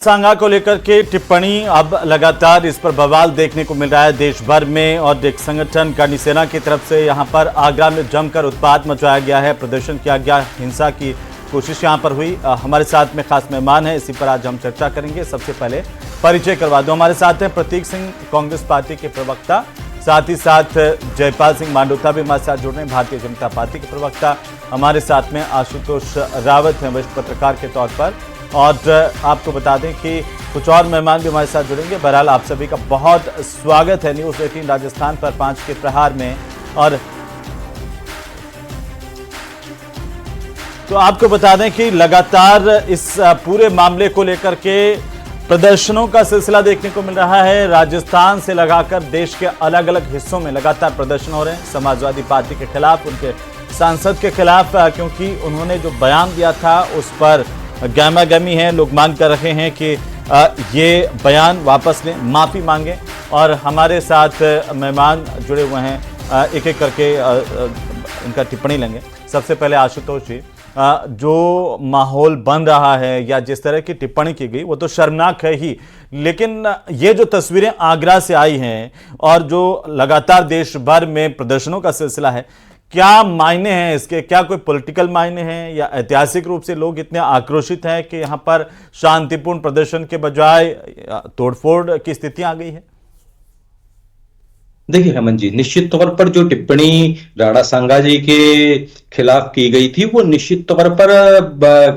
सांगा को लेकर के टिप्पणी अब लगातार इस पर बवाल देखने को मिल रहा है देश भर में। और एक संगठन करनी सेना की तरफ से यहां पर आगरा में जमकर उत्पात मचाया गया है, प्रदर्शन किया गया, हिंसा की कोशिश यहां पर हुई। हमारे साथ में खास मेहमान है, इसी पर आज हम चर्चा करेंगे। सबसे पहले परिचय करवा दूं, हमारे साथ हैं प्रतीक सिंह, कांग्रेस पार्टी के प्रवक्ता, साथ ही साथ जयपाल सिंह मांडोता भी हमारे साथ जुड़ रहे हैं, भारतीय जनता पार्टी के प्रवक्ता। हमारे साथ में आशुतोष रावत हैं, वरिष्ठ पत्रकार के तौर पर। और आपको बता दें कि कुछ और मेहमान भी हमारे साथ जुड़ेंगे। बहरहाल आप सभी का बहुत स्वागत है न्यूज़ 18 राजस्थान पर 5 के प्रहार में। और तो आपको बता दें कि लगातार इस पूरे मामले को लेकर के प्रदर्शनों का सिलसिला देखने को मिल रहा है। राजस्थान से लगाकर देश के अलग अलग हिस्सों में लगातार प्रदर्शन हो रहे हैं समाजवादी पार्टी के खिलाफ, उनके सांसद के खिलाफ, क्योंकि उन्होंने जो बयान दिया था उस पर गहमा-गहमी है। लोग मांग कर रहे हैं कि ये बयान वापस लें, माफ़ी मांगें। और हमारे साथ मेहमान जुड़े हुए हैं, एक एक करके इनका टिप्पणी लेंगे। सबसे पहले आशुतोष जी, जो माहौल बन रहा है या जिस तरह की टिप्पणी की गई वो तो शर्मनाक है ही, लेकिन ये जो तस्वीरें आगरा से आई हैं और जो लगातार देश भर में प्रदर्शनों का सिलसिला है, क्या मायने हैं इसके? क्या कोई पॉलिटिकल मायने हैं या ऐतिहासिक रूप से लोग इतने आक्रोशित हैं कि यहां पर शांतिपूर्ण प्रदर्शन के बजाय तोड़फोड़ की स्थिति आ गई है? देखिए हेमंत जी, निश्चित तौर पर जो टिप्पणी राणा सांगा जी के खिलाफ की गई थी वो निश्चित तौर पर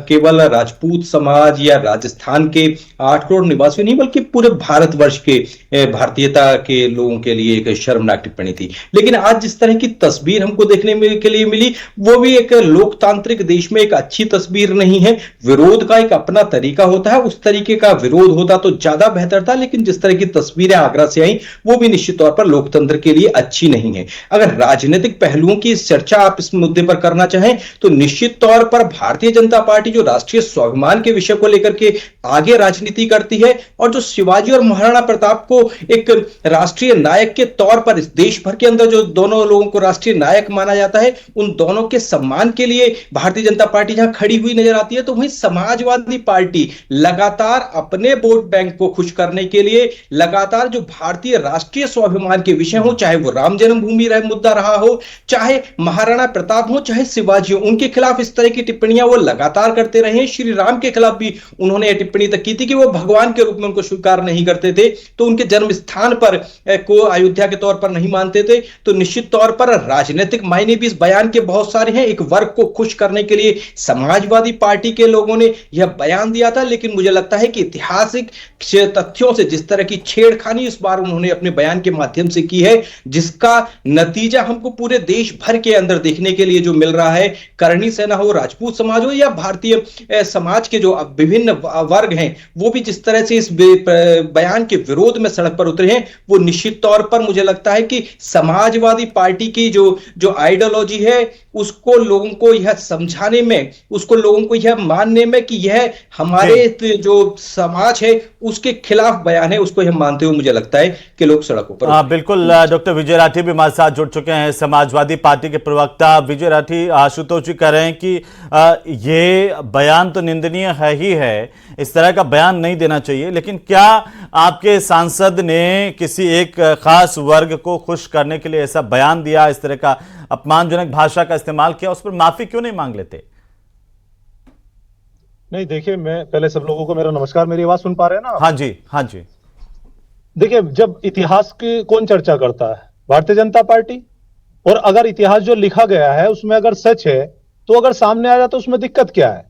केवल राजपूत समाज या राजस्थान के 8 करोड़ निवासी नहीं बल्कि पूरे भारतवर्ष के भारतीयता के लोगों के लिए एक शर्मनाक टिप्पणी थी। लेकिन आज जिस तरह की तस्वीर हमको देखने के लिए मिली वो भी एक लोकतांत्रिक देश में एक अच्छी तस्वीर नहीं है। विरोध का एक अपना तरीका होता है, उस तरीके का विरोध होता तो ज्यादा बेहतर था। लेकिन जिस तरह की तस्वीरें आगरा से आई वो भी निश्चित तौर पर लोकतंत्र के लिए अच्छी नहीं है। अगर राजनीतिक पहलुओं की चर्चा आप इस मुद्दे पर करना चाहें तो निश्चित तौर पर भारतीय जनता पार्टी जो राष्ट्रीय स्वाभिमान के विषय को लेकर के आगे राजनीति करती है और जो शिवाजी और महाराणा प्रताप को एक राष्ट्रीय नायक के तौर पर इस देश भर के अंदर जो दोनों लोगों को राष्ट्रीय नायक माना जाता है, उन दोनों के सम्मान के लिए भारतीय जनता पार्टी जहां खड़ी हुई नजर आती है, तो वहीं समाजवादी पार्टी लगातार अपने वोट बैंक को खुश करने के लिए लगातार जो भारतीय राष्ट्रीय स्वाभिमान के विषय हो, चाहे वो राम जन्मभूमि मुद्दा रहा हो, चाहे महाराणा प्रताप हो, चाहे शिवाजी हो, उनके खिलाफ इस तरह की टिप्पणियां वो लगातार करते रहे हैं। श्री राम के खिलाफ भी उन्होंने यह टिप्पणी तक की थी कि वो भगवान के रूप में उनको स्वीकार नहीं करते थे, तो उनके जन्म स्थान पर को अयोध्या के तौर पर नहीं मानते थे। तो निश्चित तौर पर राजनीतिक मायने भी इस बयान के बहुत सारे हैं। एक वर्ग को खुश करने के लिए समाजवादी पार्टी के लोगों ने यह बयान दिया था, लेकिन मुझे लगता है कि ऐतिहासिक तथ्यों से जिस तरह की छेड़खानी इस बार उन्होंने अपने बयान के माध्यम से की है, जिसका नतीजा हमको पूरे देश भर के अंदर देखने के लिए जो मिल रहा है, करणी सेना हो, राजपूत समाज हो या भारतीय समाज के जो विभिन्न वर्ग हैं, वो भी जिस तरह से इस बयान के विरोध में सड़क पर उतरे हैं, वो निश्चित तौर पर मुझे लगता है कि समाजवादी पार्टी की जो आइडियोलॉजी है उसको लोगों को यह समझाने में, उसको लोगों को यह मानने में कि यह हमारे जो समाज है उसके खिलाफ बयान है, उसको यह मानते हुए मुझे लगता है कि लोग सड़कों पर। बिल्कुल। डॉक्टर विजय राठी भी हमारे साथ जुड़ चुके हैं, समाजवादी पार्टी के प्रवक्ता। विजय राठी, आशुतोष जी कह रहे हैं कि ये बयान तो निंदनीय है ही है, इस तरह का बयान नहीं देना चाहिए, लेकिन क्या आपके सांसद ने किसी एक खास वर्ग को खुश करने के लिए ऐसा बयान दिया, इस तरह का अपमानजनक भाषा का इस्तेमाल किया, उस पर माफी क्यों नहीं मांग लेते? नहीं, देखिए, मैं पहले सब लोगों को मेरा नमस्कार। मेरी आवाज सुन पा रहे हैं ना? हाँ जी, हाँ जी। देखिए, जब इतिहास की कौन चर्चा करता है? भारतीय जनता पार्टी। और अगर इतिहास जो लिखा गया है उसमें अगर सच है तो अगर सामने आ जाए तो उसमें दिक्कत क्या है?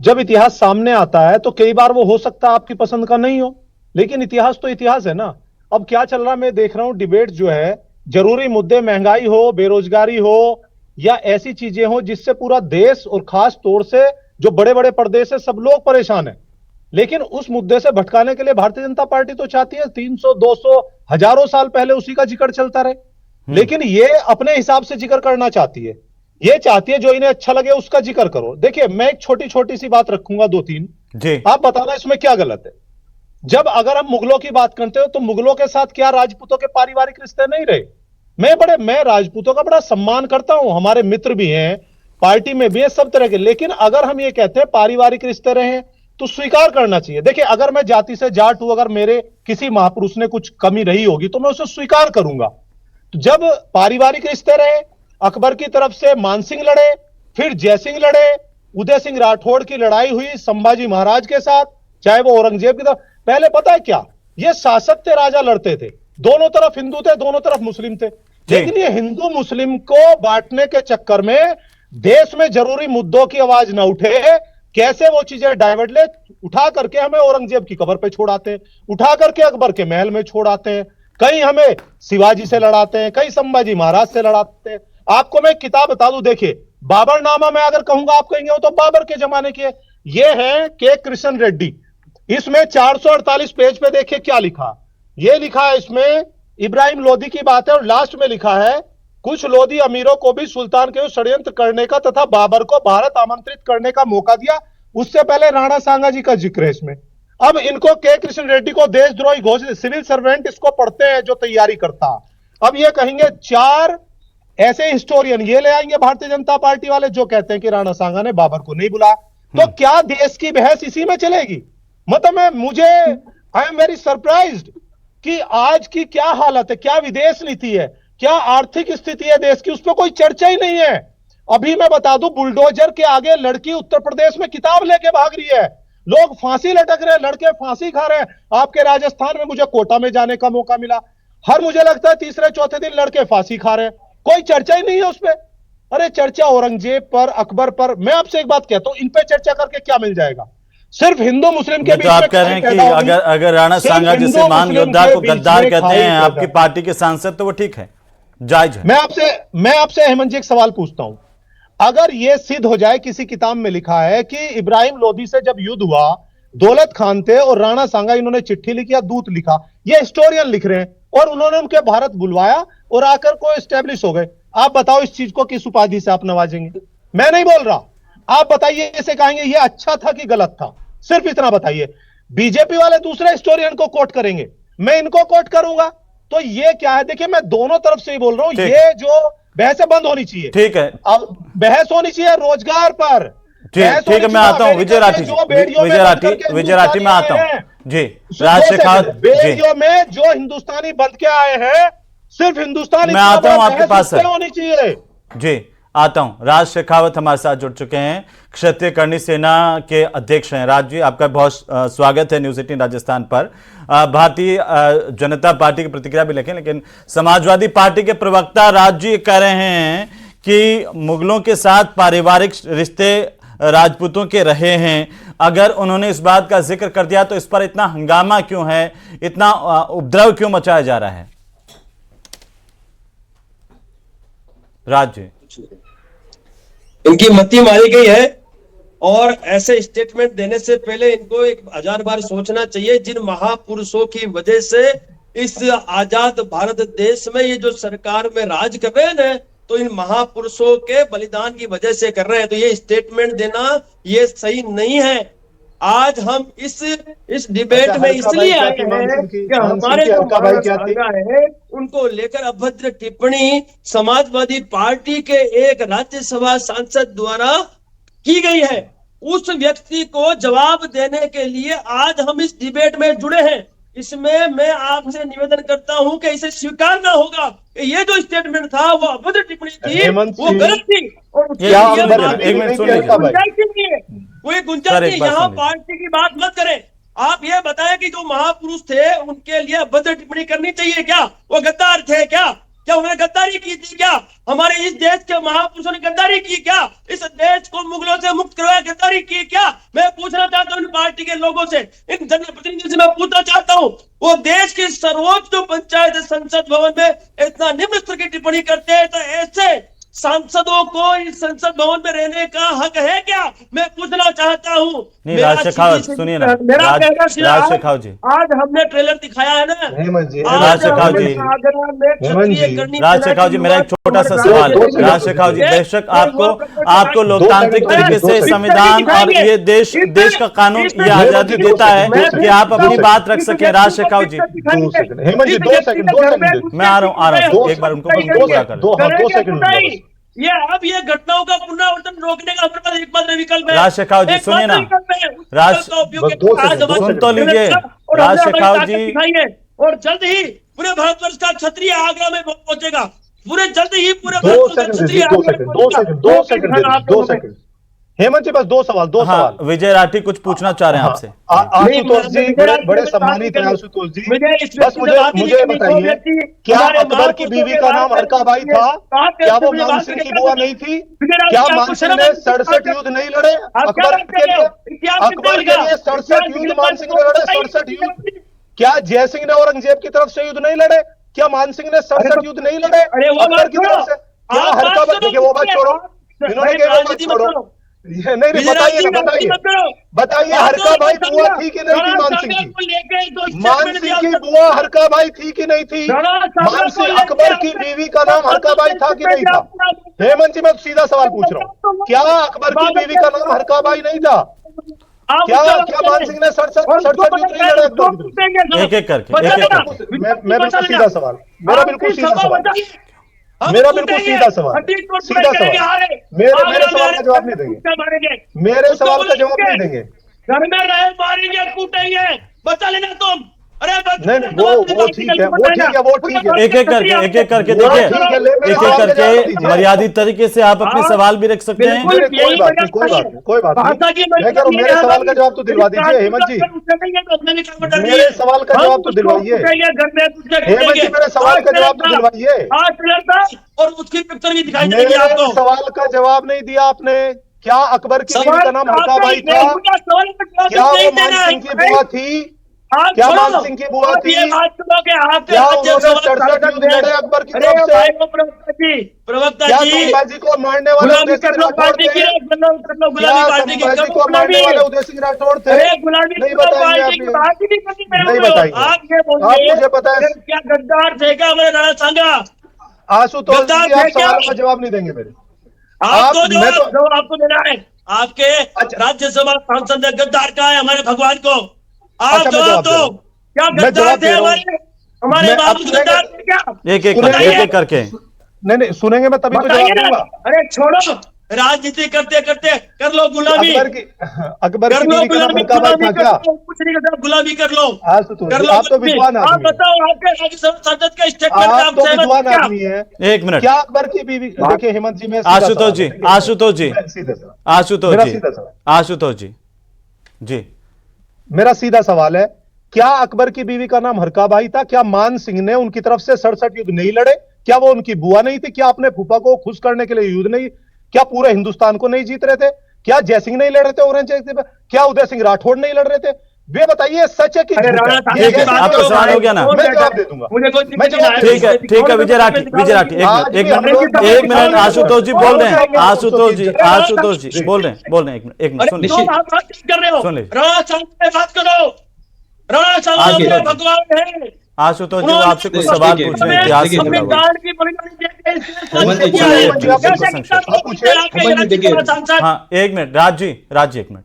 जब इतिहास सामने आता है तो कई बार वो हो सकता है आपकी पसंद का नहीं हो, लेकिन इतिहास तो इतिहास है ना। अब क्या चल रहा है, मैं देख रहा हूं डिबेट जो है, जरूरी मुद्दे महंगाई हो, बेरोजगारी हो या ऐसी चीजें हो जिससे पूरा देश और खास तौर से जो बड़े बड़े प्रदेश है सब लोग परेशान है, लेकिन उस मुद्दे से भटकाने के लिए भारतीय जनता पार्टी तो चाहती है 300, 200, हजारों साल पहले उसी का जिक्र चलता रहे। लेकिन ये अपने हिसाब से जिक्र करना चाहती है, ये चाहती है जो इन्हें अच्छा लगे उसका जिक्र करो। देखिए, मैं एक छोटी छोटी सी बात रखूंगा, 2-3, आप बताना इसमें क्या गलत है। जब अगर हम मुगलों की बात करते हो तो मुगलों के साथ क्या राजपूतों के पारिवारिक रिश्ते नहीं रहे? मैं राजपूतों का बड़ा सम्मान करता हूं, हमारे मित्र भी हैं, पार्टी में भी है, सब तरह के। लेकिन अगर हम ये कहते हैं पारिवारिक रिश्ते रहे, तो स्वीकार करना चाहिए। देखिए, अगर मैं जाति से जाट हूं, अगर मेरे किसी महापुरुष ने कुछ कमी रही होगी तो मैं उसे स्वीकार करूंगा। तो जब पारिवारिक रिश्ते रहे, अकबर की तरफ से मानसिंह लड़े, फिर जयसिंह लड़े, उदय सिंह राठौड़ की लड़ाई हुई संभाजी महाराज के साथ, चाहे वो औरंगजेब की तरफ। पहले पता है क्या, ये शासक थे, राजा लड़ते थे, दोनों तरफ हिंदू थे, दोनों तरफ मुस्लिम थे। लेकिन ये हिंदू मुस्लिम को बांटने के चक्कर में देश में जरूरी मुद्दों की आवाज ना उठे, कैसे वो चीजें डाइवर्ट ले, उठा करके हमें औरंगजेब की कब्र पे छोड़ाते हैं, उठा करके अकबर के महल में छोड़ाते हैं, कहीं हमें शिवाजी से लड़ाते हैं, कहीं संभाजी महाराज से लड़ाते हैं। आपको मैं किताब बता दूं, देखिए बाबरनामा में अगर कहूंगा आप कहेंगे वो तो बाबर के जमाने की है। ये है के कृष्ण रेड्डी, इसमें 448 पेज पे देखिए क्या लिखा। ये लिखा है इसमें इब्राहिम लोदी की बात है, और लास्ट में लिखा है कुछ लोदी अमीरों को भी सुल्तान के षड्यंत्र करने का तथा बाबर को भारत आमंत्रित करने का मौका दिया। उससे पहले राणा सांगा जी का जिक्र है इसमें। अब इनको के कृष्ण रेड्डी को देशद्रोही घोषित, सिविल सर्वेंट इसको पढ़ते हैं जो तैयारी करता। अब ये कहेंगे 4 ऐसे हिस्टोरियन ये ले आएंगे भारतीय जनता पार्टी वाले जो कहते हैं कि राणा सांगा ने बाबर को नहीं बुलाया। तो क्या देश की बहस इसी में चलेगी? मतलब आई एम वेरी सरप्राइज्ड कि आज की क्या हालत है, क्या विदेश नीति है, क्या आर्थिक स्थिति है देश की, उस पर कोई चर्चा ही नहीं है। अभी मैं बता दूं, बुलडोजर के आगे लड़की उत्तर प्रदेश में किताब लेके भाग रही है, लोग फांसी लटक रहे हैं, लड़के फांसी खा रहे हैं। आपके राजस्थान में मुझे कोटा में जाने का मौका मिला, हर मुझे लगता है तीसरे चौथे दिन लड़के फांसी खा रहे हैं, कोई चर्चा ही नहीं है उस पर। अरे चर्चा औरंगजेब पर, अकबर पर। मैं आपसे एक बात कहता हूं, इन पे चर्चा करके क्या मिल जाएगा? सिर्फ हिंदू मुस्लिम के बीच तो आप कह रहे हैं कि अगर राणा सांगा जैसे महान योद्धा को गद्दार कहते हैं आपकी पार्टी के सांसद, तो वो ठीक है, जायज है। मैं आपसे हेमंत जी एक सवाल पूछता हूं, अगर यह सिद्ध हो जाए, किसी किताब में लिखा है कि इब्राहिम लोदी से जब युद्ध हुआ, दौलत खान थे और राणा सांगा, इन्होंने चिट्ठी लिखी या दूत लिखा, ये हिस्टोरियन लिख रहे हैं, और उन्होंने उनके भारत बुलवाया और आकर को एस्टेब्लिश हो गए। आप बताओ इस चीज को किस उपाधि से आप नवाजेंगे? मैं नहीं बोल रहा, आप बताइए, इसे कहेंगे ये अच्छा था कि गलत था, सिर्फ इतना बताइए। बीजेपी वाले दूसरे हिस्टोरियन को कोट करेंगे, मैं इनको कोट करूंगा, तो ये क्या है? देखिए, मैं दोनों तरफ से ही बोल रहा हूं, ये जो बहस बंद होनी चाहिए। ठीक है, अब बहस होनी चाहिए रोजगार पर। ठीक है, मैं आता हूं विजय राठी, विजय राठी में आता हूं जी। राज शेखावत बेड़ियों में जो हिंदुस्तानी बंध के आए हैं, सिर्फ हिंदुस्तानी, मैं आता हूं आपके पास होनी चाहिए जी। आता हूं, राज शेखावत हमारे साथ जुड़ चुके हैं, क्षत्रिय करणी सेना के अध्यक्ष हैं। राज जी, आपका बहुत स्वागत है न्यूज 18 राजस्थान पर। भारतीय जनता पार्टी की प्रतिक्रिया भी लिखें, लेकिन समाजवादी पार्टी के प्रवक्ता राज जी कह रहे हैं कि मुगलों के साथ पारिवारिक रिश्ते राजपूतों के रहे हैं। अगर उन्होंने इस बात का जिक्र कर दिया तो इस पर इतना हंगामा क्यों है, इतना उपद्रव क्यों मचाया जा रहा है? राज जी, इनकी मती मारी गई है, और ऐसे स्टेटमेंट देने से पहले इनको 1000 बार सोचना चाहिए। जिन महापुरुषों की वजह से इस आजाद भारत देश में ये जो सरकार में राज कर रहे हैं ना, तो इन महापुरुषों के बलिदान की वजह से कर रहे हैं। तो ये स्टेटमेंट देना ये सही नहीं है। आज हम इस डिबेट में इसलिए आए हैं कि हमारे जो महाराजा है उनको लेकर अभद्र टिप्पणी समाजवादी पार्टी के एक राज्यसभा सांसद द्वारा की गई है। उस व्यक्ति को जवाब देने के लिए आज हम इस डिबेट में जुड़े हैं। इसमें मैं आपसे निवेदन करता हूं कि इसे स्वीकारना होगा कि ये जो स्टेटमेंट था वो अभद्र टिप्पणी थी, वो गलत थी, और कोई गुंजाइश नहीं। यहाँ पार्टी की बात मत करें। आप ये बताएं कि जो महापुरुष थे उनके लिए अभद्र टिप्पणी करनी चाहिए क्या? वो गद्दार थे क्या? क्या उन्होंने गद्दारी की थी क्या? हमारे इस देश के महापुरुषों ने गद्दारी की क्या? इस देश को मुगलों से मुक्त करवाया, गद्दारी की क्या? मैं पूछना चाहता हूँ इन पार्टी के लोगों से, इन जनप्रतिनिधियों से मैं पूछना चाहता हूँ, वो देश की सर्वोच्च जो पंचायत संसद भवन में इतना निम्न स्तर की टिप्पणी करते हैं, तो ऐसे सांसदों को इस संसद भवन में रहने का हक है क्या? मैं पूछना चाहता हूँ। राज शेखावत सुनिए ना, राज शेखावत जी, आज हमने ट्रेलर दिखाया है ना, राज शेखावत जी, राज शेखावत जी, मेरा एक छोटा सा सवाल। राज शेखावत जी, बेशक आपको लोकतांत्रिक तरीके से संविधान और ये देश का कानून ये आजादी देता है कि आप अपनी बात रख सके। राज शेखावत जी, मैं आ रहा हूँ, एक बार उनको पूरा कर दो। ये अब ये घटनाओं का पुनरावर्तन रोकने का हमारे पास एकमात्र विकल्प है। राज शेखावत जी, सुनिए ना। राज- सुन तो लीजिए। राज शेखावत जी, और जल्द ही पूरे भारतवर्ष का क्षत्रिय आगरा में पहुंचेगा। पूरे जल्द ही पूरे दो भारतवर्ष का सेकंड क्षत्रिय दीजिए, आगरा में पहुंचेगा। 2 सेकंड दीजिए, 2 सेकंड। हेमंत जी बस 2 सवाल, 2 हाँ, सवाल। विजय राठी कुछ पूछना चाह रहे हैं आपसे। आशुतोष जी बड़े सम्मानित हैं आशुतोष जी। बस मुझे बताइए, क्या अकबर की बीवी का नाम हरकाबाई था? क्या वो मानसिंह की बुआ नहीं थी? क्या मानसिंह ने 67 युद्ध नहीं लड़े अकबर के लिए? अकबर के लिए 67 युद्ध मानसिंह ने लड़े, 67 युद्ध। क्या जयसिंह ने औरंगजेब की तरफ से युद्ध नहीं लड़े? क्या मानसिंह ने 67 युद्ध नहीं लड़े अकबर की तरफ से? क्या हरकाबाई, देखिए वो बात छोड़ो, इन्होंने कहा वो बात छोड़ो, ये नहीं बताइए ना, बताइए हरकाबाई बुआ थी कि नहीं थी मानसिंह की? मानसिंह की बुआ हरकाबाई थी कि नहीं थी? मानसिंह अकबर की बीवी का नाम हरकाबाई था कि नहीं था? हेमंत जी मैं सीधा सवाल पूछ रहा हूँ, क्या अकबर की बीवी का नाम हरकाबाई नहीं था? क्या मानसिंह ने 67 युद्ध नहीं लड़े अकबर की तरफ? एक एक करके मैं बिल्कुल सीधा सवाल, मेरा बिल्कुल सीधा सवाल, मेरा बिल्कुल सीधा सवाल, सीधा सवाल। मेरे सवाल का जवाब नहीं देंगे, मेरे सवाल का जवाब नहीं देंगे। घर में रहे मारेंगे कूटेंगे, बता लेना तुम। अरे नहीं वो ठीक है, वो ठीक है। एक एक करके देखिए, एक एक करके मर्यादित तरीके से आप अपने सवाल भी रख सकते हैं। कोई बात नहीं। मैं कह रहा हूँ मेरे सवाल का जवाब तो दिलवा दीजिए हेमंत जी, मेरे सवाल का जवाब तो दिलवाइए। हेमंत जी मेरे सवाल का जवाब तो दिलवाइए। और उसकी पिक्चर भी दिखाई देगी मेरे आपको। सवाल का जवाब नहीं दिया आपने। क्या अकबर की बीवी का नाम हरकाबाई था? क्या वो मानसिंह की बुआ थी? क्या मानसिंह की बुआ थी? क्या उन्होंने 67 युद्ध लड़े अकबर की तरफ से? प्रवक्ता क्या जी संभाजी को मारने वाले उदय सिंह राठौड़ थे? क्या संभाजी को मारने वाले उदय सिंह राठौड़ थे? नहीं बताएंगे आप, नहीं बताएंगे आप, मुझे पता है। क्या गद्दार थे क्या हमारे राणा सांगा? आशुतोष जी आप सवालों का जवाब नहीं देंगे मेरे। आपको जो आपको देना है, आपके राज्यसभा सांसद गद्दार का है हमारे भगवान को। आप जवाब दो, क्या गद्दार थे हमारे बाबू गद्दार थे क्या? एक एक करके नहीं सुनेंगे, मैं तभी तो जवाब दूंगा। अरे छोड़ो, राजनीति करते करते कर लो गुलामी। अकबर की बीवी का नाम हरकाबाई था क्या? कुछ नहीं करते, गुलामी कर लो। आप तो विद्वान आदमी, आप बताओ आपके राज्यसभा सांसद का स्टेटमेंट आप तो विद्वान आदमी है। एक मिनट, क्या अकबर की बीवी, देखिए हेमंत जी में आशुतोष जी जी मेरा सीधा सवाल है, क्या अकबर की बीवी का नाम हरकाबाई था? क्या मान सिंह ने उनकी तरफ से 67 युद्ध नहीं लड़े? क्या वो उनकी बुआ नहीं थी? क्या अपने फूफा को खुश करने के लिए युद्ध नहीं, क्या पूरे हिंदुस्तान को नहीं जीत रहे थे? क्या जयसिंह नहीं लड़ रहे थे औरंगजेब पे? क्या उदय सिंह राठौड़ नहीं लड़ रहे थे? वे बताइए सच है कि झूठ है? आपका सवाल हो गया ना, मैं जवाब दे दूंगा। ठीक है विजय राठी एक मिनट आशुतोष जी बोल रहे हैं, आशुतोष जी बोल रहे हैं, एक मिनट सुन लीजिए, बात करो। राणा सांगा भगवान है। आशुतोष जी आपसे कुछ सवाल पूछ रहे हैं इतिहास से जुड़ा हुआ। हाँ एक मिनट राज जी एक मिनट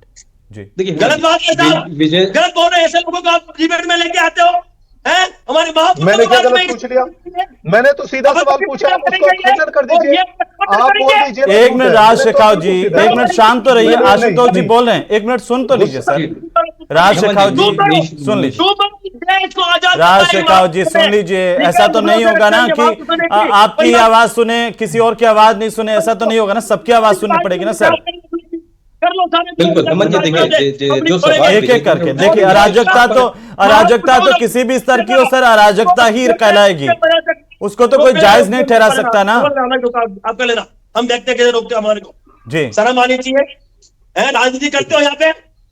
जी। देखिए गलत बात है साहब, गलत बोल रहे हैं ऐसे लोगों को आप डिबेट में लेके आते हो हैं? हमारे मैंने क्या गलत पूछ लिया? मैंने तो सीधा सवाल पूछा, उसको खंडन कर दीजिए, आप बोल दीजिए। एक मिनट राज शेखावत जी, एक मिनट शांत तो रहिए, आशुतोष जी बोल रहे हैं, एक मिनट सुन तो लीजिए सर। राज शेखावत जी सुन लीजिए, राज शेखावत जी सुन लीजिए। ऐसा तो नहीं होगा ना कि आपकी आवाज सुने किसी और की आवाज नहीं सुने, ऐसा तो नहीं होगा ना, सबकी आवाज सुननी पड़ेगी ना सर। बिल्कुल देखिए जो सवाल एक एक करके देखिए, अराजकता तो किसी भी स्तर की हो सर, अराजकता ही कहलाएगी, उसको तो कोई जायज नहीं ठहरा सकता ना। आपका लेना, हम देखते कैसे रोकते हमारे को जी, शर्म आनी चाहिए। राजनीति करते हो यहाँ पे,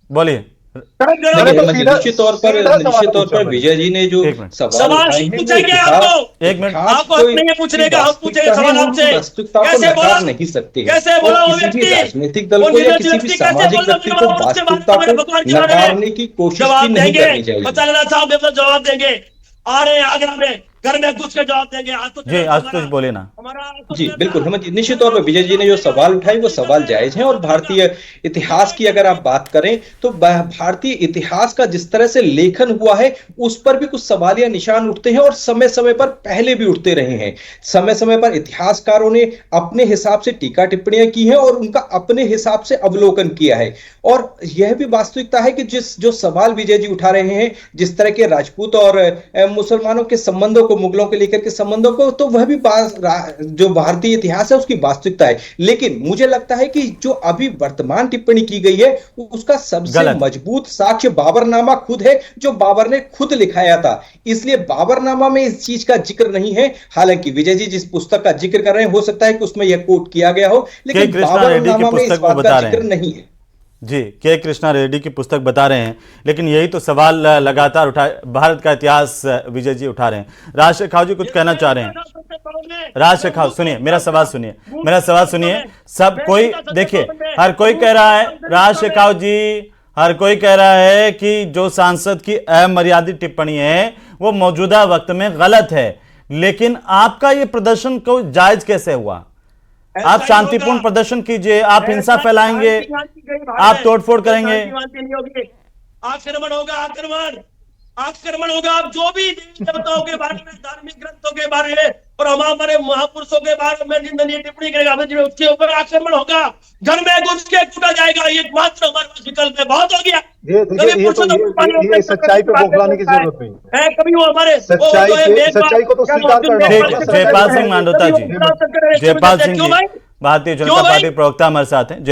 बोलिए। निश्चित तौर पर विजय जी ने जो सवाल पूछेंगे आपको, एक मिनट आपको नहीं पूछने का, हम पूछेंगे सवाल आपसे। कैसे बोला नहीं सकते, कैसे बोला वो किसी भी व्यक्ति राजनीतिक दल को या किसी भी सामाजिक व्यक्ति को वास्तविकता को नकारने की कोशिश नहीं करनी चाहिए। बचा लेना साहब, जवाब देंगे। आ रहे हैं आगरा में, घर में घुस के जवाब देंगे। आज तो जी आशुतोष बोले ना। जी बिल्कुल हेमंत जी, निश्चित तौर पर विजय जी ने जो सवाल उठाए वो सवाल जायज हैं। और भारतीय इतिहास की अगर आप बात करें तो भारतीय इतिहास का जिस तरह से लेखन हुआ है उस पर भी कुछ सवालिया निशान उठते हैं और समय समय पर पहले भी उठते रहे हैं। समय समय पर इतिहासकारों ने अपने हिसाब से टीका टिप्पणियां की हैं और उनका अपने हिसाब से अवलोकन किया है। और यह भी वास्तविकता है कि जो सवाल विजय जी उठा रहे हैं, जिस तरह के राजपूत और मुसलमानों के संबंधों को, मुगलों के लेकर के संबंधों को, तो वह भी जो भारतीय इतिहास है उसकी वास्तविकता है। लेकिन मुझे लगता है कि जो अभी वर्तमान टिप्पणी की गई है उसका सबसे मजबूत साक्ष्य बाबरनामा खुद है, जो बाबर ने खुद लिखाया था। इसलिए बाबरनामा में इस चीज का जिक्र नहीं है। हालांकि विजय जी जिस पुस्तक का जिक्र कर रहे हैं हो सकता है कि उसमें यह कोट किया गया हो, लेकिन बाबरनामा में इस बात का जिक्र नहीं है। जी के कृष्णा रेड्डी की पुस्तक बता रहे हैं, लेकिन यही तो सवाल लगातार भारत का इतिहास विजय जी उठा रहे हैं। राज शेखाव जी कुछ कहना चाह रहे हैं। राज शेखाव सुनिए, मेरा सवाल सुनिए। सब कोई देखिए, हर कोई कह रहा है, राज शेखाव जी हर कोई कह रहा है कि जो सांसद की अमर्यादित टिप्पणी है वो मौजूदा वक्त में गलत है, लेकिन आपका ये प्रदर्शन को जायज कैसे हुआ? आप शांतिपूर्ण प्रदर्शन कीजिए, आप हिंसा फैलाएंगे, आप तोड़फोड़ करेंगे, आक्रमण होगा, आक्रमण होगा। आप जो भी देवताओं के बारे में, धार्मिक ग्रंथों के बारे में और हमारे महापुरुषों के बारे में निंदनीय टिप्पणी करेगा, उसके ऊपर आक्रमण होगा, घर में घुस के कूटा जाएगा। ये मात्र हमारे पास विकल्प है, बहुत हो गया। ये सच्चाई पे बौखलाने की जरूरत नहीं है। कभी वो हमारे सच्चाई को तो स्वीकार करना होगा। जयपाल सिंह मांडोता जी, भारतीय जनता पार्टी प्रवक्ता हमारे साथ हैं।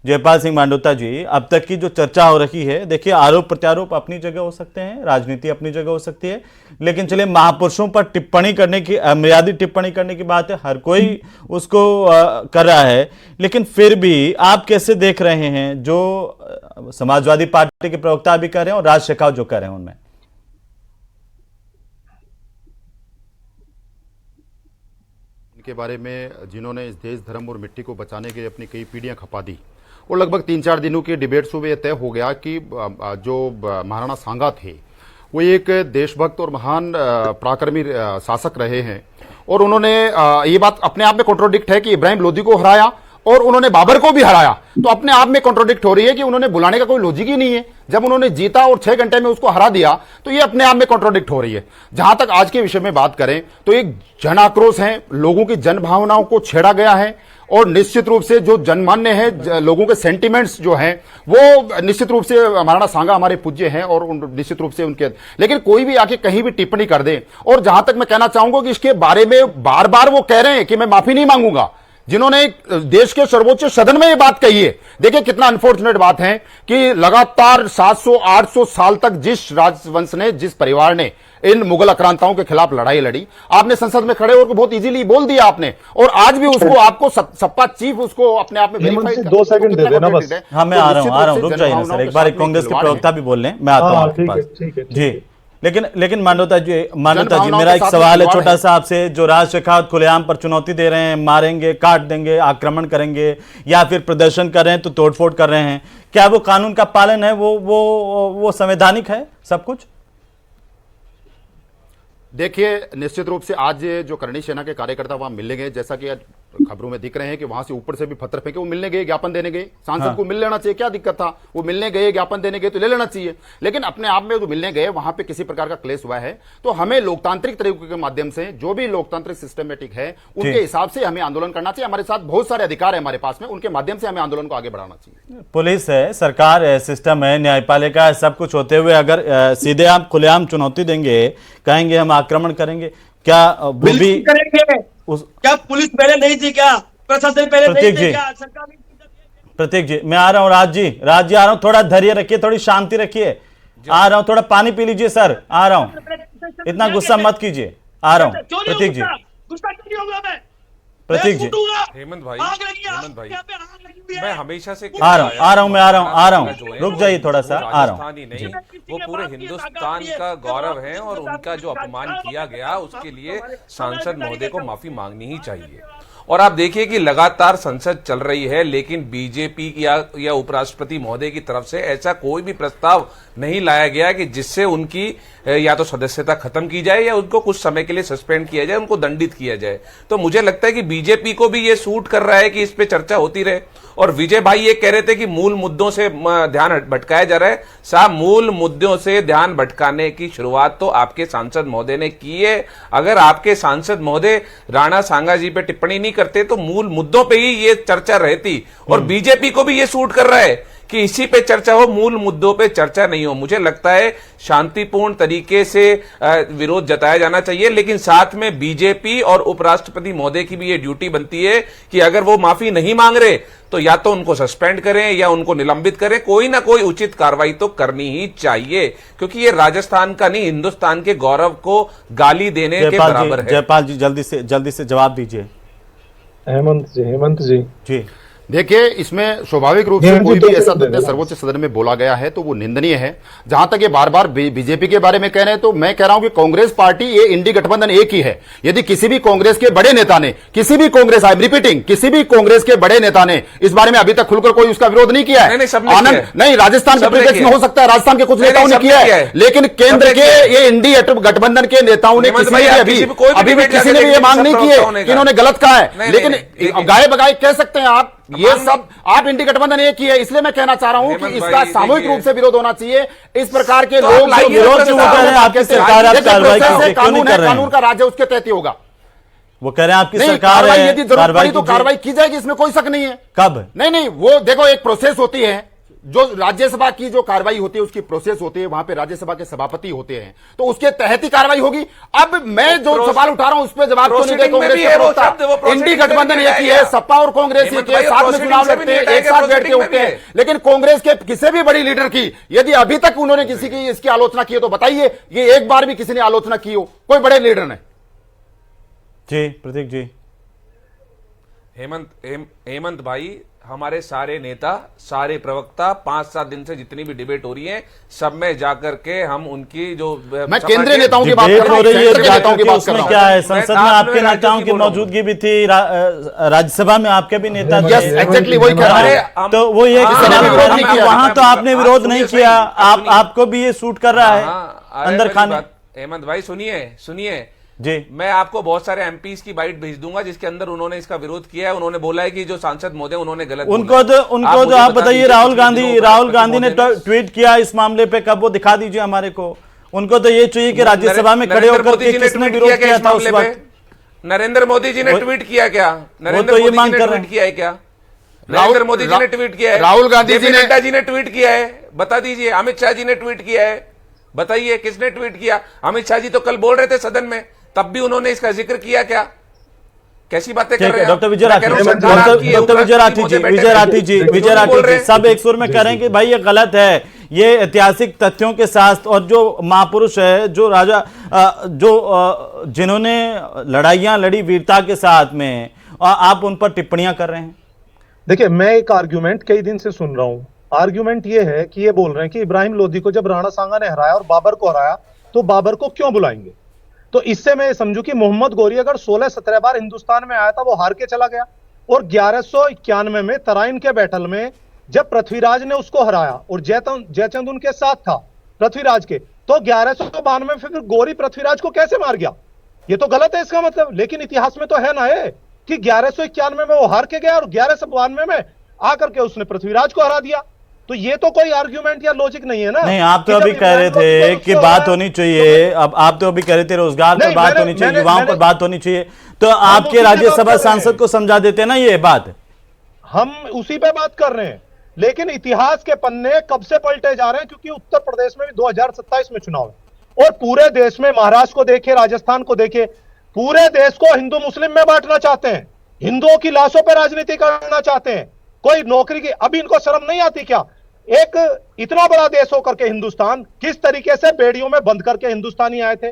जयपाल सिंह मांडोता जी, अब तक की जो चर्चा हो रही है, देखिए आरोप प्रत्यारोप अपनी जगह हो सकते हैं, राजनीति अपनी जगह हो सकती है, लेकिन चलिए महापुरुषों पर टिप्पणी करने की, अमर्यादित टिप्पणी करने की बात है, हर कोई उसको कर रहा है, लेकिन फिर भी आप कैसे देख रहे हैं जो समाजवादी पार्टी के प्रवक्ता भी कर रहे हैं और राज शेखाव जो कर रहे हैं उनमें? के बारे में जिन्होंने इस देश, धर्म और मिट्टी को बचाने के लिए अपनी कई पीढ़ियां खपा दी, और लगभग 3-4 दिनों के डिबेट्स में तय हो गया कि जो महाराणा सांगा थे वो एक देशभक्त और महान पराक्रमी शासक रहे हैं, और उन्होंने ये बात अपने आप में कॉन्ट्रोडिक्ट है कि इब्राहिम लोदी को हराया और उन्होंने बाबर को भी हराया, तो अपने आप में कॉन्ट्रोडिक्ट हो रही है कि उन्होंने बुलाने का कोई लॉजिक ही नहीं है। जब उन्होंने जीता और 6 घंटे में उसको हरा दिया तो ये अपने आप में कॉन्ट्रोडिक्ट हो रही है। जहां तक आज के विषय में बात करें तो एक जन आक्रोश है, लोगों की जन भावनाओं को छेड़ा गया है, और निश्चित रूप से जो जनमान्य है, लोगों के सेंटिमेंट्स जो हैं वो निश्चित रूप से महाराणा सांगा हमारे पूज्य हैं और निश्चित रूप से उनके, लेकिन कोई भी आके कहीं भी टिप्पणी कर दे। और जहां तक मैं कहना चाहूंगा कि इसके बारे में बार बार वो कह रहे हैं कि मैं माफी नहीं मांगूंगा, जिन्होंने देश के सर्वोच्च सदन में ये बात कही है। देखिए कितना अनफॉर्चुनेट बात है कि लगातार 700-800 साल तक जिस राजवंश ने, जिस परिवार ने इन मुगल आक्रांताओं के खिलाफ लड़ाई लड़ी, आपने संसद में खड़े होकर बहुत इजीली बोल दिया आपने, और आज भी उसको आपको सपा चीफ उसको अपने आप में वेरीफाई 2 सेकंड दे देना बस। हाँ मैं आ रहा हूं, रुक जाइए ना सर, एक बार कांग्रेस के प्रवक्ता भी बोल लें, मैं आता हूं आपके पास। जी लेकिन मांडोता जी मेरा एक सवाल है छोटा सा आपसे, जो राज शेखावत खुलेआम पर चुनौती दे रहे हैं, मारेंगे, काट देंगे, आक्रमण करेंगे, या फिर प्रदर्शन कर रहे हैं तो तोड़फोड़ कर रहे हैं, क्या वो कानून का पालन है? वो संवैधानिक है सब कुछ? देखिए निश्चित रूप से आज जो करणी सेना के कार्यकर्ता वहां मिलने गए, जैसा कि आज खबरों में दिख रहे हैं कि वहां से ऊपर से भी पत्थर फेंके, वो मिलने गए, ज्ञापन देने गए, सांसद को मिल लेना चाहिए, क्या दिक्कत था? वो मिलने गए, ज्ञापन देने गए तो ले लेना चाहिए, लेकिन अपने आप में जो मिलने गए वहां पे किसी प्रकार का क्लेश हुआ है, तो हमें लोकतांत्रिक तरीके के माध्यम से, जो भी लोकतांत्रिक सिस्टमेटिक है उनके हिसाब से हमें आंदोलन करना चाहिए। हमारे साथ बहुत सारे अधिकार है हमारे पास में, उनके माध्यम से हमें आंदोलन को आगे बढ़ाना चाहिए। पुलिस है, सरकार है, सिस्टम है, न्यायपालिका है, सब कुछ होते हुए अगर सीधे आप खुलेआम चुनौती देंगे, कहेंगे हम आक्रमण करेंगे, क्या वो भी करेंगे? क्या पुलिस पहले नहीं थी? क्या प्रशासन पहले नहीं थी? क्या सरकार नहीं थी? प्रतीक जी मैं आ रहा हूँ, राज जी आ रहा हूँ, थोड़ा धैर्य रखिए, थोड़ी शांति रखिए, आ रहा हूँ, थोड़ा पानी पी लीजिए सर, आ रहा हूँ, इतना गुस्सा मत कीजिए, आ रहा हूँ। प्रतीक जी, गुस्सा क्यों नहीं होगा? मैं प्रतीक जी, हेमंत भाई, मैं हमेशा से आ रहा हूं, मैं आ रहा हूं, रुक जाइए थोड़ा सा, आ रहा हूं। नहीं, वो पूरे हिंदुस्तान का गौरव है और उनका जो अपमान किया गया उसके लिए सांसद महोदय को माफी मांगनी ही चाहिए। और आप देखिए कि लगातार संसद चल रही है, लेकिन बीजेपी या उपराष्ट्रपति महोदय की तरफ से ऐसा कोई भी प्रस्ताव नहीं लाया गया कि जिससे उनकी या तो सदस्यता खत्म की जाए या उनको कुछ समय के लिए सस्पेंड किया जाए, उनको दंडित किया जाए। तो मुझे लगता है कि बीजेपी को भी ये सूट कर रहा है कि इस पे चर्चा होती रहे। और विजय भाई ये कह रहे थे कि मूल मुद्दों से ध्यान भटकाया जा रहा है। साहब, मूल मुद्दों से ध्यान भटकाने की शुरुआत तो आपके सांसद महोदय ने की है। अगर आपके सांसद महोदय राणा सांगा जी पे टिप्पणी नहीं करते तो मूल मुद्दों पे ही ये चर्चा रहती। और बीजेपी को भी ये सूट कर रहा है कि इसी पे चर्चा हो, मूल मुद्दों पे चर्चा नहीं हो। मुझे लगता है शांतिपूर्ण तरीके से विरोध जताया जाना चाहिए, लेकिन साथ में बीजेपी और उपराष्ट्रपति महोदय की भी ये ड्यूटी बनती है कि अगर वो माफी नहीं मांग रहे तो या तो उनको सस्पेंड करें या उनको निलंबित करें, कोई ना कोई उचित कार्रवाई तो करनी ही चाहिए, क्योंकि ये राजस्थान का नहीं, हिंदुस्तान के गौरव को गाली देने के बराबर है। जयपाल जी जल्दी से जवाब दीजिए। हेमंत जी देखिए, इसमें स्वाभाविक रूप से कोई भी ऐसा तथ्य सर्वोच्च सदन में बोला गया है तो वो निंदनीय है। जहां तक ये बार बार बीजेपी के बारे में कह रहे हैं, तो मैं कह रहा हूं कि कांग्रेस पार्टी, ये इंडी गठबंधन एक ही है। यदि किसी भी कांग्रेस के बड़े नेता ने, किसी भी कांग्रेस, आई एम रिपीटिंग, किसी भी कांग्रेस के बड़े नेता ने इस बारे में अभी तक खुलकर कोई उसका विरोध नहीं किया है। आनंद नहीं, राजस्थान के परिप्रेक्ष्य में हो सकता है, राजस्थान के कुछ नेताओं ने किया है, लेकिन केंद्र के ये इंडी गठबंधन के नेताओं ने किसी ने अभी भी किसी ने भी ये मांग नहीं की है कि इन्होंने गलत कहा है। लेकिन गाये बगाए कह सकते हैं आप, ये सब आप इंडी गठबंधन एक ही है। इसलिए मैं कहना चाह रहा हूं कि इसका सामूहिक रूप से विरोध होना चाहिए। इस प्रकार के लोग जो विरोध क्यों कर रहे हैं, आपकी सरकार कानून का राज्य उसके तहत ही होगा। वो कह रहे हैं आपकी सरकार है, यदि जरूरत पड़ी तो कार्रवाई की जाएगी, इसमें कोई शक नहीं है। कब? नहीं, वो देखो, एक प्रोसेस होती है, जो राज्यसभा की जो कार्रवाई होती है उसकी प्रोसेस होती है, वहां पे राज्यसभा के सभापति होते हैं, तो उसके तहत ही कार्रवाई होगी। अब मैं जो सवाल उठा रहा हूं उस पर जवाब तो नहीं दे कांग्रेस के प्रवक्ता। इंडी गठबंधन एक ही है, सपा और कांग्रेस एक है, साथ में चुनाव लड़ते हैं, एक साथ बैठ के उठते हैं। लेकिन कांग्रेस के किसी भी बड़ी लीडर की यदि अभी तक उन्होंने किसी की इसकी आलोचना की है तो बताइए, ये एक बार भी किसी ने आलोचना की हो, कोई बड़े लीडर ने? जी प्रतीक जी। हेमंत भाई, हमारे सारे नेता, सारे प्रवक्ता 5-7 दिन से जितनी भी डिबेट हो रही है, सब में जाकर के हम उनकी जो मैं केंद्रीय नेताओं की बात कर रहा हूं, नेताओं की बात कर रहा हूं। क्या है, संसद में आपके नेताओं की मौजूदगी भी थी, राज्यसभा में आपके भी नेता थे। एग्जैक्टली वही कह रहा है। तो वो ये वहां तो आपने विरोध नहीं किया, आपको भी ये सूट कर रहा है अंदर खाने। हेमंत भाई सुनिए जी, मैं आपको बहुत सारे एमपीज की बाइट भेज दूंगा जिसके अंदर उन्होंने इसका विरोध किया है। उन्होंने बोला है कि जो सांसद महोदय उन्होंने गलत उनको तो आप बताइए, राहुल गांधी ने ट्वीट किया इस मामले पे, कब वो दिखा दीजिए हमारे को। उनको तो ये चाहिए कि राज्यसभा में खड़े होकर के किसने विरोध किया था उस वक्त। नरेंद्र मोदी जी ने ट्वीट किया क्या? नरेंद्र मोदी जी ने ट्वीट किया है क्या? नरेंद्र मोदी जी ने ट्वीट किया है, राहुल गांधी जी नड्डा जी ने ट्वीट किया है, बता दीजिए। अमित शाह जी ने ट्वीट किया है, बताइए किसने ट्वीट किया? अमित शाह जी तो कल बोल रहे थे सदन में, तब भी उन्होंने इसका जिक्र किया क्या? कैसी बातें कर रहे हैं डॉक्टर विजय राठी जी सब एक सुर में कह रहे हैं कि भाई ये गलत है, ये ऐतिहासिक तथ्यों के साथ, और जो महापुरुष है, जो राजा, जो जिन्होंने लड़ाइयां लड़ी वीरता के साथ में, आप उन पर टिप्पणियां कर रहे हैं। देखिए, मैं एक आर्ग्यूमेंट कई दिन से सुन रहा हूं। आर्ग्यूमेंट ये है कि ये बोल रहे हैं कि इब्राहिम लोधी को जब राणा सांगा ने हराया और बाबर को हराया तो बाबर को क्यों बुलाएंगे। तो इससे मैं समझू कि मोहम्मद गौरी अगर 16-17 बार हिंदुस्तान में आया था, वो हार के चला गया, और 1191 में तराइन के बैटल में जब पृथ्वीराज ने उसको हराया और जयचंद उनके साथ था पृथ्वीराज के, तो 1192 में फिर गौरी पृथ्वीराज को कैसे मार गया? ये तो गलत है इसका मतलब। लेकिन इतिहास में तो है ना है कि 1191 में वो हार के गया और 1192 में आकर के उसने पृथ्वीराज को हरा दिया। तो ये तो कोई आर्ग्यूमेंट या लॉजिक नहीं है ना। नहीं, आप तो अभी कह रहे थे कि बात होनी चाहिए, अब आप तो अभी कह रहे थे रोजगार पर बात होनी चाहिए, युवाओं पर बात होनी चाहिए, तो आपके राज्यसभा सांसद को समझा देते ना ये बात। हम उसी पे बात कर रहे हैं, लेकिन इतिहास के पन्ने कब से पलटे जा रहे हैं, क्योंकि उत्तर प्रदेश में भी 2027 में चुनाव है, और पूरे देश में, महाराष्ट्र को देखिए, राजस्थान को देखिए, पूरे देश को हिंदू मुस्लिम में बांटना चाहते हैं, हिंदुओं की लाशों पर राजनीति करना चाहते हैं, कोई नौकरी की, अभी इनको शर्म नहीं आती क्या? एक इतना बड़ा देश होकर के हिंदुस्तान किस तरीके से बेड़ियों में बंद करके हिंदुस्तानी आए थे।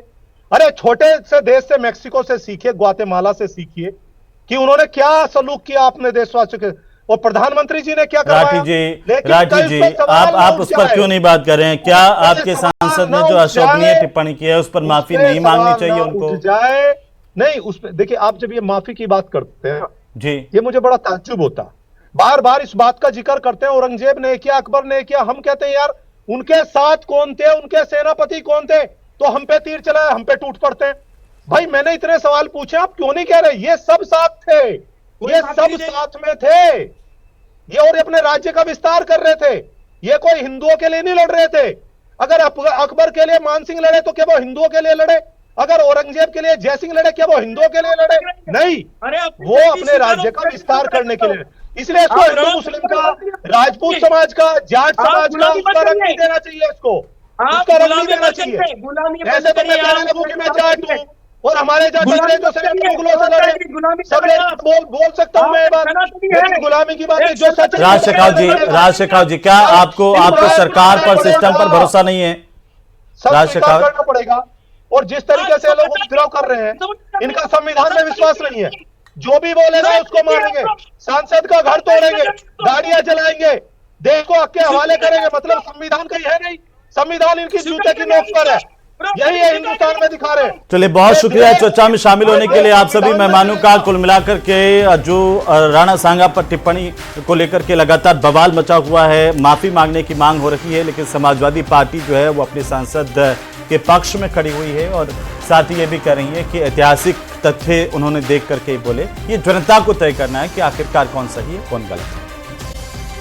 अरे छोटे से देश से, मैक्सिको से सीखिए, ग्वाटेमाला से सीखिए कि उन्होंने क्या सलूक किया अपने देशवासियों के, और प्रधानमंत्री जी ने क्या करवाया। राठी जी आप उस पर क्यों नहीं बात कर रहे हैं? क्या आपके सांसद ने जो अशोभनीय टिप्पणी की है उस पर माफी नहीं मांगनी चाहिए उनको? जाए नहीं, उस पर देखिए, आप जब ये माफी की बात करते हैं, जी। ये मुझे बड़ा ताज्जुब होता। बार बार इस बात का जिक्र करते हैं, औरंगजेब ने किया, अकबर ने किया। हम कहते हैं यार उनके साथ कौन थे, उनके सेनापति कौन थे, तो हम पे तीर चलाए, हम पे टूट पड़ते हैं। भाई मैंने इतने सवाल पूछे, आप क्यों नहीं कह रहे? ये सब साथ थे, ये सब साथ में थे ये, और अपने राज्य का विस्तार कर रहे थे। ये कोई हिंदुओं के लिए नहीं लड़ रहे थे। अगर अकबर के लिए मान सिंह लड़े तो क्या वो हिंदुओं के लिए लड़े? अगर औरंगजेब के लिए जयसिंह लड़े क्या वो हिंदुओं के लिए लड़े? नहीं, वो अपने राज्य का विस्तार करने के लिए। इसलिए इसको हिंदू मुस्लिम का, राजपूत समाज का, जाट समाज का उसका रंग नहीं देना चाहिए, इसको उसका रंग नहीं देना चाहिए। ऐसे तो मैं कहने लगूं कि मैं जाट हूं और हमारे जाट अंग्रेजों से मुगलों से लड़े, सब बोल सकता हूं मैं ये बात, लेकिन गुलामी की बात जो सच है। राज शेखावत जी, क्या आपको सरकार पर, सिस्टम पर भरोसा नहीं है? राज शेखावत, करना पड़ेगा। और जिस तरीके से लोग उपद्रव कर रहे हैं, इनका संविधान में विश्वास नहीं है। जो भी बोलेगा उसको मारेंगे, सांसद का घर तोड़ेंगे, गाड़ियां जलाएंगे, देश को आग के हवाले करेंगे। मतलब संविधान कहीं है नहीं, संविधान इनकी जूते की नोक पर है। यही है हिंदुस्तान में दिखा रहे हैं। चलिए, बहुत शुक्रिया चर्चा में शामिल होने के लिए आप सभी मेहमानों का। कुल मिलाकर के जो राणा सांगा पर टिप्पणी को लेकर के लगातार बवाल मचा हुआ है, माफी मांगने की मांग हो रही है, लेकिन समाजवादी पार्टी जो है वो अपने सांसद के पक्ष में खड़ी हुई है और साथ ही ये भी कह रही है कि ऐतिहासिक तथ्य उन्होंने देख करके बोले। ये जनता को तय करना है कि आखिरकार कौन सही है कौन गलत है।